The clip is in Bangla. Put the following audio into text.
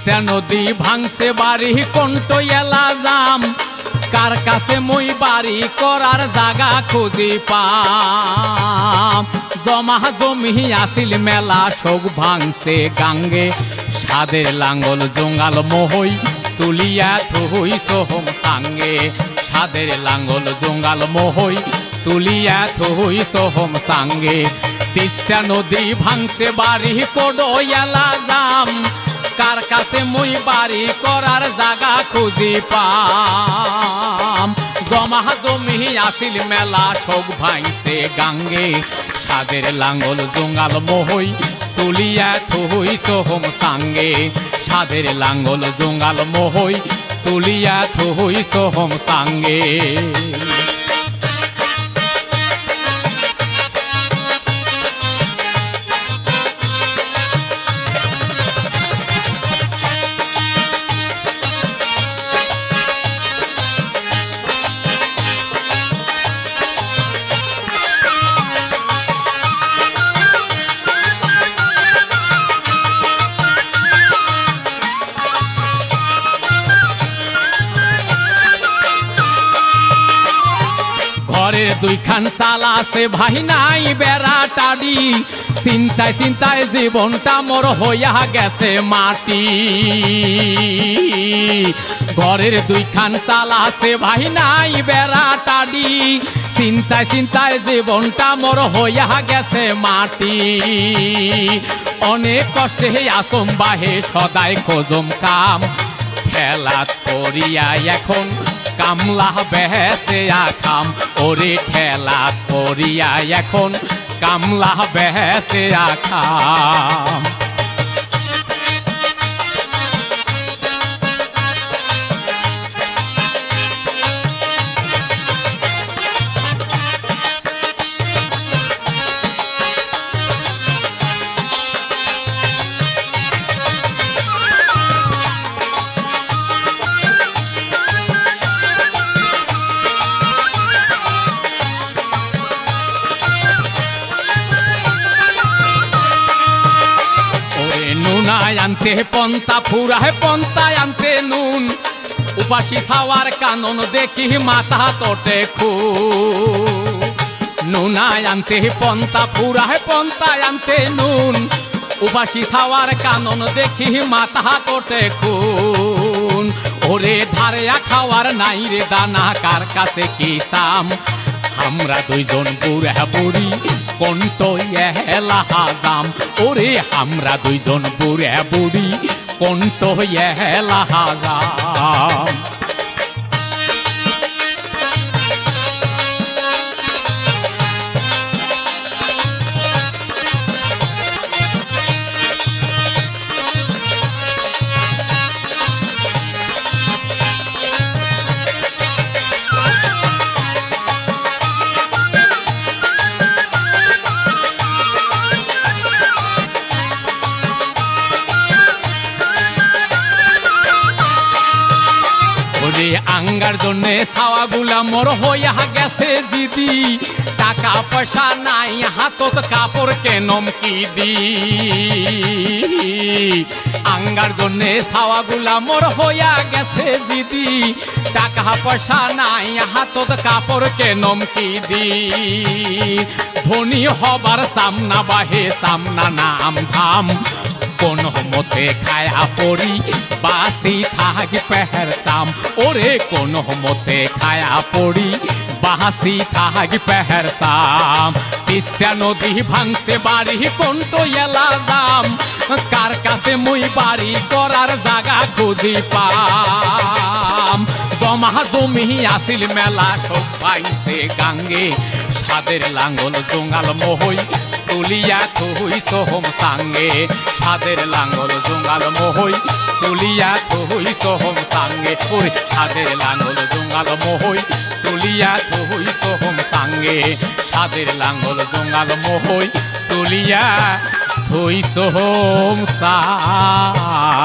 তিস্তা নদী ভাঙছে বাড়ি কণ্ঠ এলা জাম কার কাছে মই বাড়ি করার জাগা খুঁজি পাম জমা জমি আসিল মেলা সব ভাঙছে গাঙ্গে সাদের লাঙ্গল জঙ্গাল মোহই তুলিয়া থুই সোহম সাঙ্গে সাদের লাঙ্গল জঙ্গাল মোহই তুলিয়া থুই সোহম সাঙ্গে তিস্তা নদী ভাঙছে বাড়ি কোডো এলা জাম কার কাছে মই বাড়ি করার জাগা খুঁজি পাম জমা জমি আসিল মেলা সব ভাঙছে গাঙ্গে সাদের লাঙ্গল জঙ্গাল মোহই তুলিয়া থুই সোহম সাঙ্গে সাদের লাঙ্গল জঙ্গাল মোহই তুলিয়া থুই সোহম সাঙ্গে ঘরের দুইখান চালা আছে ভাই নাই বেড়া টাডি চিন্তায় চিন্তায় জীবনটা মোর হইয়া গেছে মাটি ঘরের দুইখান চালা আছে ভাই নাই বেড়া টাডি চিন্তায় চিন্তায় জীবনটা মোর হইয়া গেছে মাটি অনেক কষ্টে আসম বাহে সদাই খোঁজম কাম খেলা করিয়া এখন কামলা বেহেসে আখাম ওরে ঠেলা করিয়া এখন কামলা বেহেসে আখাম আনতে পন্তা ফুরায় পন্তায় আনতে নুন উপাসী খাওয়ার কানন দেখি মাথা তোটে খু নুনায় আনতে পন্তা ফুরায় পন্তায় আনতে নুন উপাসী খাওয়ার কানন দেখি মাথা তোটে খুন ওরে ধারেয়া খাওয়ার নাই রে দানা কার কাছে কি সাম আমরা দুইজন বুড়া বুড়ি কণ্ঠ এলা হাজাম ওরে আমরা দুইজন বুড়া বুড়ি কণ্ঠ এলা হাজাম আঙ্গার জন্যে ছাওয়াগুলা মোর হইয়া গেছে জিদি টাকা পয়সা নাই হাতত কাপড় কেনম কি দি আঙ্গার জন্যে ছাওয়াগুলা মোর হইয়া গেছে জিদি টাকা পয়সা নাই হাতত কাপড় কেনম কি দি ধনী হবার সামনা বাহে সামনা নাম ধাম কোন মতে খায়া পড়ি বাসি থাকি পেহের চাম ওরে কোন মতে খায়া পড়ি বাসি থাকি পেহের চাম তিস্তা নদী ভাঙছে বাড়ি কণ্ঠ এলা জাম কার কাছে মুই বাড়ি করার জাগা খুঁজি পাম জমা জমি আসিল মেলা সব পাইছে গাঙ্গে সাদের লাঙ্গল জঙ্গাল মোহই তুলিয়া থুই সোহম সাঙ্গে সাদের লাঙ্গল জঙ্গাল মোহই তুলিয়া থুই সোহম সাঙ্গে ওরে সাদের লাঙ্গল জঙ্গাল মোহই তুলিয়া থুই সোহম সাঙ্গে সাদের লাঙ্গল জঙ্গাল মোহই তুলিয়া থুই সোহম সাঙ্গে